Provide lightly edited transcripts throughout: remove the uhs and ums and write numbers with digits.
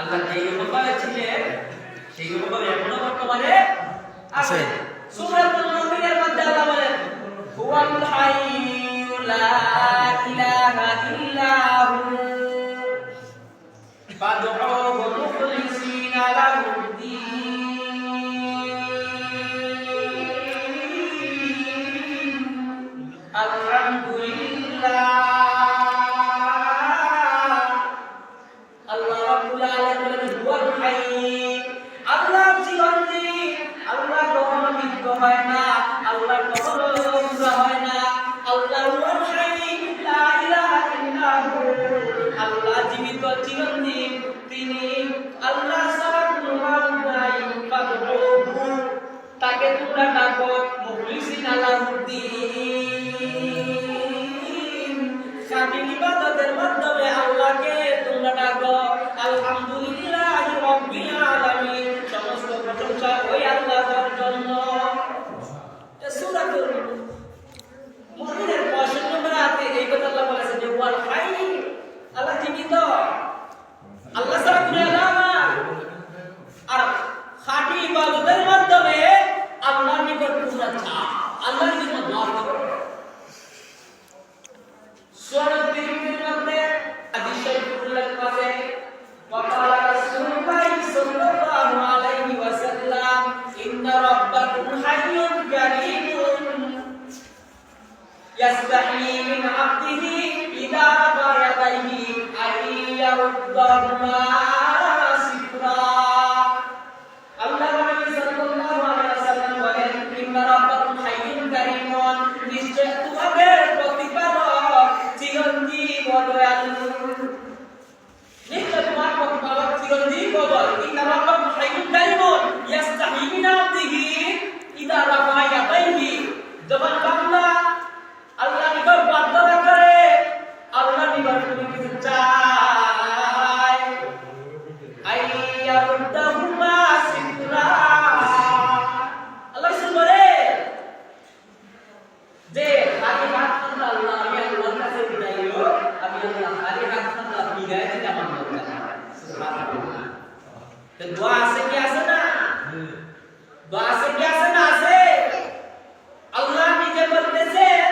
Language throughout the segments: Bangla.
আল্লাহ যেইভাবে ছিলেন সেইভাবে এখনো বর্তমানে আছে। সূরাতুল মুমিনের মধ্যে আল্লাহ বলেন হুয়াল হাইয়্যু লা ইলাহা ইল্লা হু ফাদউহু মুখলিসিনা লাহুদ্দীন আলহামদুলিল্লাহ। হয় না, আল্লাহ কখনো বুড়া হয় না। আল্লাহ হুয়াল হাইয়্যু লা ইলাহা ইল্লা হু, আল্লাহ জীবিত চিরঞ্জীব, তিনি আল্লাহ ছাড়া কোনো মাবুদ নাই। ফাদউহু, তাকে তোমরা ডাকো মুখলিসিনা লাহুদ্দীন, খাঁটি ইবাদতের মাধ্যমে আল্লাহকে তোমরা ডাকো। আলহামদুলিল্লাহি রাব্বিল আলামিন, সমস্ত প্রশংসা ওই আল্লাহর জন্য। সূরাতুল মুমিনের 65 নম্বর আয়াতে এই কথা আল্লাহ বলেছেন যে ওয়াল হাইয়্যু, আল্লাহ জীবিত, আল্লাহ ছাড়া কোনো ইলাহ নাই। আর খাঁটি ইবাদতের মাধ্যমে আল্লাহর নিকট তোমরা চাও, আল্লাহর নিকট দোয়া করো। সূরা তিরমিজির মধ্যে হাদিস শরীফ উল্লেখ আছে ওয়াকালা রাসূলুল্লাহ সাল্লাল্লাহু আলাইহি ওয়াসাল্লাম ইন্না রাব্বাকুম হাইয়্যুন কারীমুন ইয়াস্তাহয়ী মিন আবদিহি ইযা রাফা ইয়াদাইহি আইয়ারুদ্দাহুমা সিফরা। আল্লাহ নবী সাল্লাল্লাহু আলাইহি ওয়াসাল্লাম বলেন ইন্না রাব্বাকুম হাইয়্যুন কারীমুন, নিশ্চয় তোমাদের প্রতিপালক চিরঞ্জীব ও দয়ালু। নিশ্চয় তোমার প্রতিপালক চিরঞ্জীব ও দয়ালু। ইন্না রাব্বাকুম হাইয়্যুন কারীমুন ইয়াস্তাহয়ী মিন আবদিহি ইযা রাফা ইয়াদাইহি, যখন বান্দা আল্লাহর নিকট প্রার্থনা করে, আল্লাহর নিকট কোনো কিছু চায়, আইয়ারুদ্দাহুমা সিফরা, আল্লাহ শুনে বলে যে খালি হাত তোমরা আল্লাহ, আমি আল্লাহর কাছে চাইও, আমি আল্লাহ খালি হাত তোমরা বিদায় দিতে আমার দরকার। সুবহানাল্লাহ। তো দোয়া আছে কি আছে না? দোয়া আছে কি আছে না? আছে। আল্লাহ নিজে বলতেছেন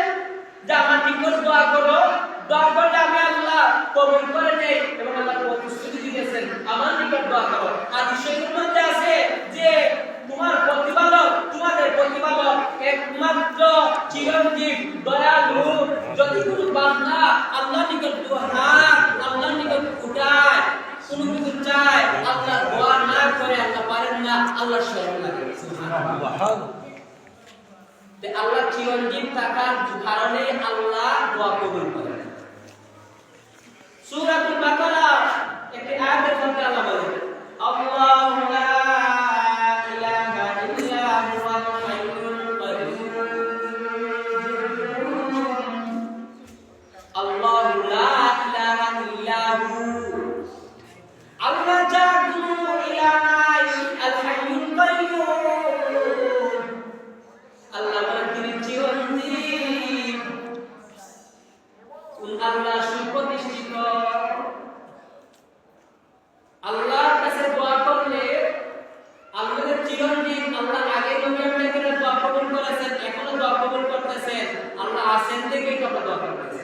যে আমার নিকট দোয়া করো, দোয়া করলে আমি আল্লাহ কবুল করে নেই, এবং আল্লাহ প্রতিশ্রুতি দিয়েছেন আমার নিকট দোয়া করো। হাদিস শরীফের মধ্যে আছে যে তোমার প্রতিপালক, তোমাদের প্রতিপালক একমাত্র চিরঞ্জীব দয়ালু। যদি কোনো বান্দা আল্লাহর নিকট দোয়া আল্লাহর নিকট উঠায়, কোনো কিছু চায়, আল্লাহ দোয়া না করে আল্লাহ পারেন না, আল্লাহ শরণ লাগে। সুবহানাল্লাহ। আল্লাহ চিরঞ্জীব থাকার কারণে আল্লাহ দোয়া কবুল করেন। সূরাতুল বাকারা একটি আয়াতের মধ্যে আল্লাহ বলেন আল্লাহু লা ইলাহা ইল্লা হুয়াল হাইয়্যুল কাইয়্যুম, আল্লাহু লা ইলাহা ইল্লা হু, আল্লাহ যার কোনো ইলাহ নাই, আল হাইয়্যুল কাইয়্যুম, আল্লাহ তিনি চিরঞ্জীব, আল্লাহ সুপ্রতিষ্ঠিত। আল্লাহর কাছে দোয়া করলে আল্লাহর চিরঞ্জীব, আল্লাহ আগে নবী আমাদের দোয়া কবুল করেছেন, এখনো দোয়া কবুল করতেছেন, আল্লাহ আছেন দেখেই তো আমরা দোয়া করতেছি।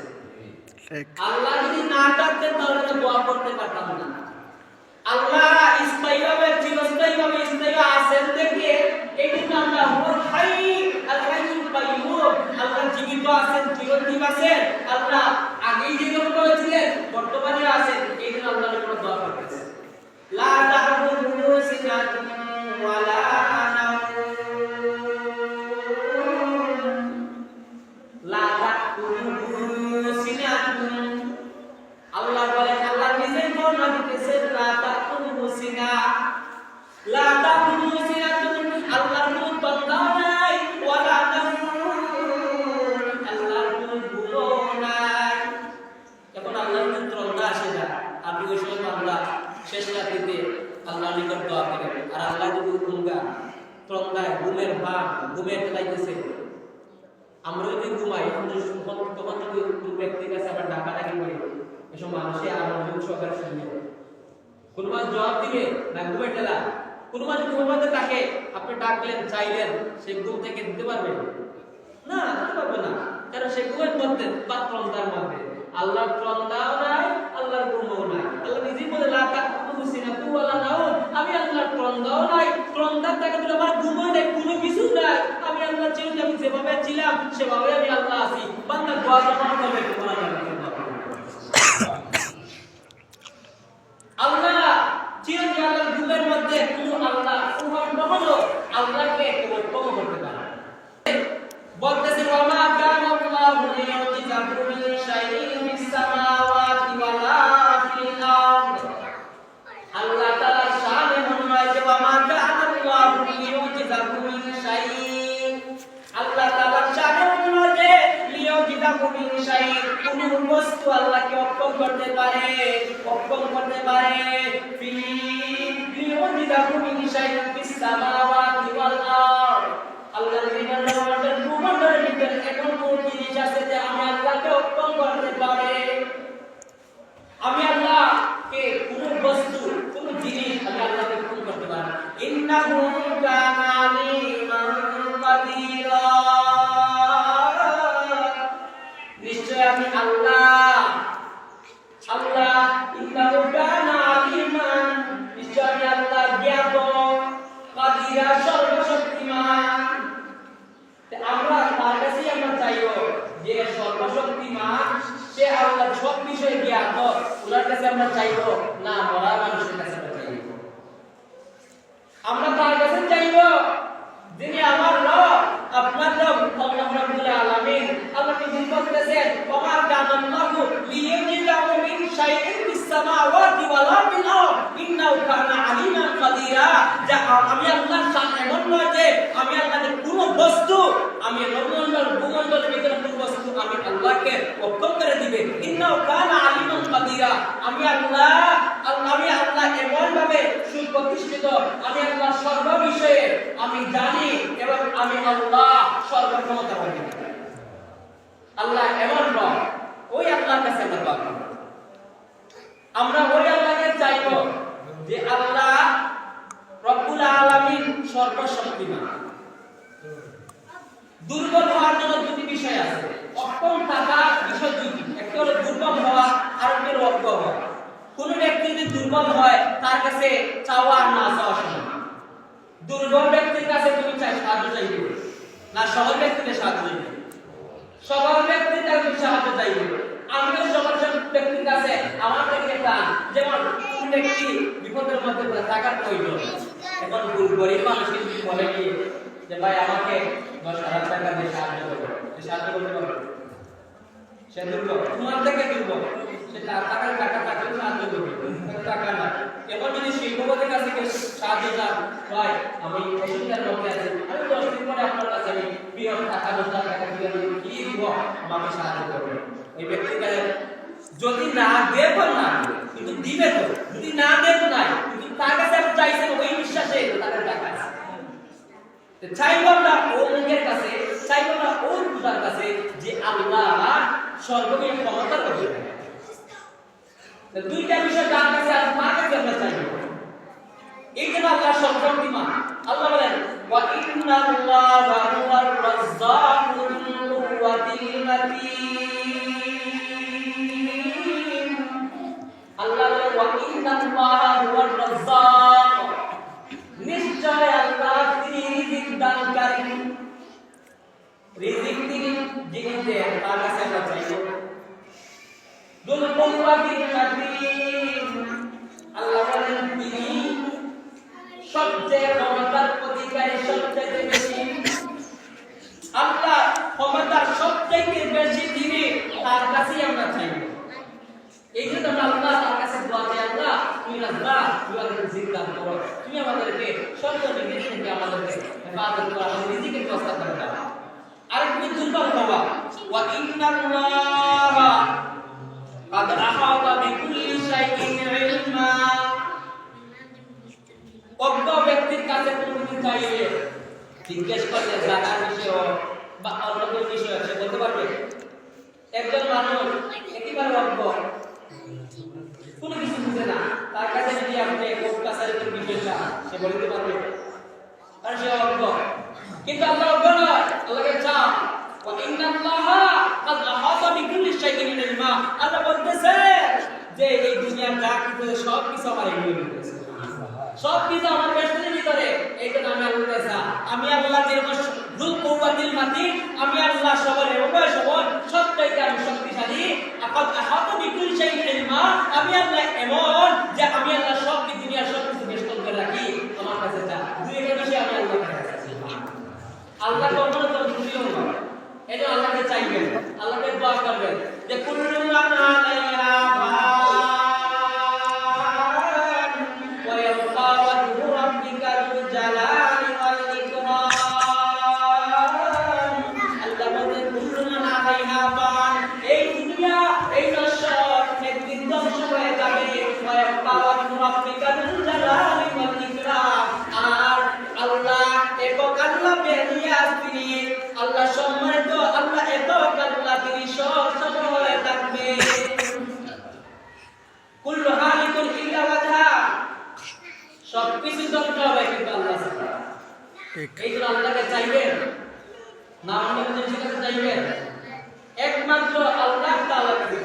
আল্লাহ যদি না থাকতেন তাহলে তো দোয়া করতে পারতাম না। আল্লাহ স্থায়ীভাবে চিরস্থায়ীভাবে স্থায়ী আছেন দেখে এই জন্য আমরা হুয়াল হাইয়্যু আল হাইয়্যুল কাইয়্যুম, আল্লাহ জীবিত আছেন, চিরঞ্জীব আছেন, আল্লাহ আগেই জীবন করেছিলেন, বর্তমানে আছেন, এই জন্য আল্লাহর উপর দোয়া করতেছেন। লা তা'খুযুহু সিনাতুন ওয়ালা নাওম, লা তা'খুযুহু সিনাতুন, আল্লাহ বলেন, আল্লাহ নিজেই বর্ণনা দিতেছেন লা তা'খুযুহু সিনা, লা তা'খুযুহু সিনাতুন, আল্লাহর কোনো তন্দ্রা নাই, ওয়ালা নাওম, আল্লাহর কোনো ঘুমও নাই। এখন আল্লাহর কোনো তন্দ্রা আসে না, আপনি ওই সময় বান্দা শেষ রাতে আল্লাহর নিকট দোয়া করেন, আর আল্লাহ যদি তন্দ্রায় ঘুমের ভাব ঘুমের চাইতেছে, আমরা যদি ঘুমাই তখন যদি ব্যক্তির কাছে আবার ডাকা ডাকি করি, এসব মানুষে আমার সহকারে শুনে কোন মানুষ জবাব দিবে না ঘুমে ঠেলা? কোন মানুষ ঘুমের মধ্যে থাকে, আপনি ডাকলেন চাইলেন সে ঘুম থেকে দিতে পারবে না? দিতে পারবে না, কারণ সে ঘুমের মধ্যে বা তন্দার মধ্যে। আল্লাহর তন্দাও নাই, আল্লাহর ঘুমও নাই। আল্লাহ নিজেই বলে লা তাকুতু সিনাতু ওয়ালা নাউম, আমি আল্লাহর তন্দাও নাই, তন্দার থেকে তো আমার ঘুমও নাই, কোনো কিছু নাই। আমি আল্লাহ চিনি, আমি যেভাবে ছিলাম সেভাবে আমি আল্লাহ আছি। বান্দা দোয়া জমা করবে তোমার আল্লাহ চিরকালের ঘুমের মধ্যে কোনো আল্লাহ কখনো আল্লাহকে কখনো করতে পারে না। বলতেছে ওয়া মা কানা আল্লাহু লিইউজিজাহু মিন শাইইন ফিস সামাওয়াতি ওয়ালা ফিল আরদ। আল্লাহ তাআলা শানে মহিমায় যে ওয়া মা কানা আল্লাহু লিইউজিজাহু মিন শাইইন, আল্লাহ তাআলা শানে মহিমায় যে লিইউজিজাহু মিন শাইইন, কোন বস্তু আল্লাহকে অক্ষম করতে পারে, অক্ষম করতে পারে। ফি লিইউজিজাহু মিন শাইইন ফিস সামাওয়াতি ওয়াল আরদ, আল্লাহ নির্মাণের ভূমণ্ডলের ভিতরে এমন কোন জিনিস আছে যে আমি আল্লাহকে অক্ষম করতে পারে? আমি আল্লাহকে কোন বস্তু, কোন জিনিস আমি আল্লাহকে অক্ষম করতে পারি? ইন্নাহু কানা আলিমান কাদিরা, নিশ্চয় আমি আল্লাহ, আল্লাহ ইন্নাহু কানা আলিমান, নিশ্চয় আমি আল্লাহ জ্ঞাত, কাদিরা সর্বশক্তিমান। আমরা তার কাছেই আমরা চাইব যে সর্বশক্তিমান, সে আল্লাহ সব বিষয়ে জ্ঞাত, ওনার কাছে আমরা চাইব না, মরা মানুষের কাছে আমরা চাইব। আমরা তার কাছে চাইব যিনি আমার রব, আপনার রব, আল্লাহ রাব্বুল আলামিন। আল্লাহ কি বলতেছেন ওয়া মা কানা আল্লাহু লিইউজিজাহু মিন শাইইন ফিস সামাওয়াতি ওয়ালা ফিল আরদ ইন্নাহু কানা আলিমান কাদিরা। যা আমি আল্লাহর শান এমন নয় যে আমি আল্লাহকে কোন বস্তু, আমি ভূমণ্ডলের ভিতরে কোন বস্তু আমি আল্লাহকে অক্ষম করে দিবে। ইন্নাহু কানা আলিমান কাদিরা, আমি আল্লাহ এমন ভাবে সুপ্রতিষ্ঠিত, আমি আল্লাহ সর্ব বিষয়ে আমি জানি এবং আমি আল্লাহ সর্বক্ষমতাবান। আল্লাহ এমন রব, ওই আল্লাহর কাছে আমরা পাবো। আমরা ওই আল্লাহকে চাইব যে আল্লাহ রব্বুল আলামিন সর্বশক্তিমান। দুর্বল হওয়ার জন্য দুটি বিষয় আছে, অক্ষম থাকা বিষয় দুটি, একটা হলো দুর্বল হওয়া আর একটা হলো অক্ষম হওয়া। কোন ব্যক্তি যদি দুর্বল হয় তার কাছে চাওয়া আর না চাওয়া সমান। দুর্বল ব্যক্তির কাছে তুমি সাহায্য চাইবে না, সবল ব্যক্তির সাহায্য চাইবে? সবল ব্যক্তির কাছে সাহায্য চাইবে। আমিও সবল ব্যক্তির কাছে আমার থেকে টান, যেমন কোন ব্যক্তি বিপদের মধ্যে পড়ে টাকার প্রয়োজন, এখন গরিব মানুষ কিন্তু বলে কি যে ভাই আমাকে 10,000 টাকা দিয়ে সাহায্য করো, সাহায্য করতে পারবে? সে দুর্বল, তোমার থেকে দুর্বল, সে টাকা থাকলে সাহায্য করবে, টাকা না। এখন যদি শিল্পপতির কাছে কেউ সাহায্য চান, ভাই আমি অসুবিধার মধ্যে আছি, আমি 10 দিন পরে আপনার কাছে আমি বৃহৎ টাকা 10,000 টাকা দিয়ে আমি কি দিব, আমাকে সাহায্য করবে। ওই ব্যক্তির কাছে যদি না দেব না, কিন্তু দিবে তো, যদি না দেব না, কিন্তু তার কাছে আপনি চাইছেন ওই বিশ্বাসে তাদের টাকা আছে। চাইব না ও মুখের কাছে, চাইব না ও খুদার কাছে যে আল্লাহ সর্বজ্ঞ ক্ষমতার অধিকারী। দুইটা বিষয় যার কাছে আর তার কাছে আমরা চাইব। এই জন্য আল্লাহ সর্বশক্তিমান। আল্লাহ বলেন ওয়া ইন্নাল্লাহা হুয়ার রাজ্জাকুল কুওয়াতিল মাতিন। আল্লাহ বলেন ওয়া ইন্নাল্লাহা হুয়ার রাজ্জাক, নিশ্চয় আল্লাহ তিনি রিজিক দানকারী। রিজিক তিনি যিনি দেন, তার কাছে আমরা চাইব। দুল কুওয়াতিল মাতিন, আল্লাহ বলেন তিনি সবচেয়ে ক্ষমতার অধিকারী, সবচেয়ে বেশি। আল্লাহ ক্ষমতার সবচেয়ে বেশি তিনি, তার কাছেই আমরা চাইব। এই জন্য আমরা আল্লাহ তার কাছে দোয়া চাই, আল্লাহ তুমি রাজ্জাক, তুমি আমাদের রিজিক দান করো, তুমি আমাদেরকে সর্ব দিক থেকে আমাদেরকে হেফাজত করো, আমাদের রিজিকের ব্যবস্থা করে দাও। আর তুমি দুর্বল হওয়া ওয়া ইন্নাল্লাহা قد أحاط بكل شيء علما। অজ্ঞ ব্যক্তির কাছে কোনো কিছু চাইলে জিজ্ঞেস করলে জানার বিষয় বা অন্য কোনো বিষয় সে বলতে পারবে? একজন মানুষ একেবারে অজ্ঞ, কোনো কিছু বুঝে না, তার কাছে যদি আপনি কোর্ট কাছারিতে বিষয়টা সে বলতে পারবে, কারণ সে অজ্ঞ। কিন্তু আল্লাহ অজ্ঞ নয়, আল্লাহকে চান। ওয়া ইন্নাল্লাহা ক্বাদ আহাতা বিকুল্লি শাইইন ইলমা। আল্লাহ বলতেছে যে এই দুনিয়ার যা কিছু সব কিছু আমার এগুলোর ভিতরে, সব কিছু আমার বেষ্টনীর ভিতরে। এই জন্য আমি আল্লাহর কাছে, আমি আল্লাহ যেরকম যুল কুওয়াতিল মাতিন, আমি আল্লাহ সবরের উভয় সবর, সবটাইতে আমি শক্তিশালী। ক্বাদ আহাতা বিকুল্লি শাইইন ইলমা। আমি আল্লাহ এমন যে আমি আল্লাহ সব কিছু দুনিয়ার সব কিছু বেষ্টন করে রাখি আমার কাছে। যা দুইটা বিষয় আমি আল্লাহর কাছে চাচ্ছি। আল্লাহ কখনো তো দুনিয়া নয়, এটা আল্লাহকে চাইবেন, আল্লাহকে দোয়া করবেন যে কুল্লু মান আলাইহা ফান ওয়া ইয়াবকা ওয়াজহু রাব্বিকা যুল জালালি ওয়াল ইকরাম। আল্লাহ বলেন কুল্লু মান আলাইহা ফান, এই দুনিয়া এই নশ্বর একদিন ধ্বংস হয়ে যাবে। ওয়া ইয়াবকা ওয়াজহু রাব্বিকা যুল জালালি ওয়াল ইকরাম। আর আল্লাহ একক, আল্লাহ বেনিয়াস, তিনি আল্লাহ সম্মানিত, আল্লাহ একক, আল্লাহ তিনি সব সময় থাকবে। কুল্লু হালিকুন ইল্লা ওয়াজহা, সব কিছু ধ্বংস হবে কিন্তু আল্লাহ ছাড়া। এই জন্য আল্লাহকে চাইবেন না, অন্য জিনিসের কাছে চাইবেন, একমাত্র আল্লাহ তাআলার কাছে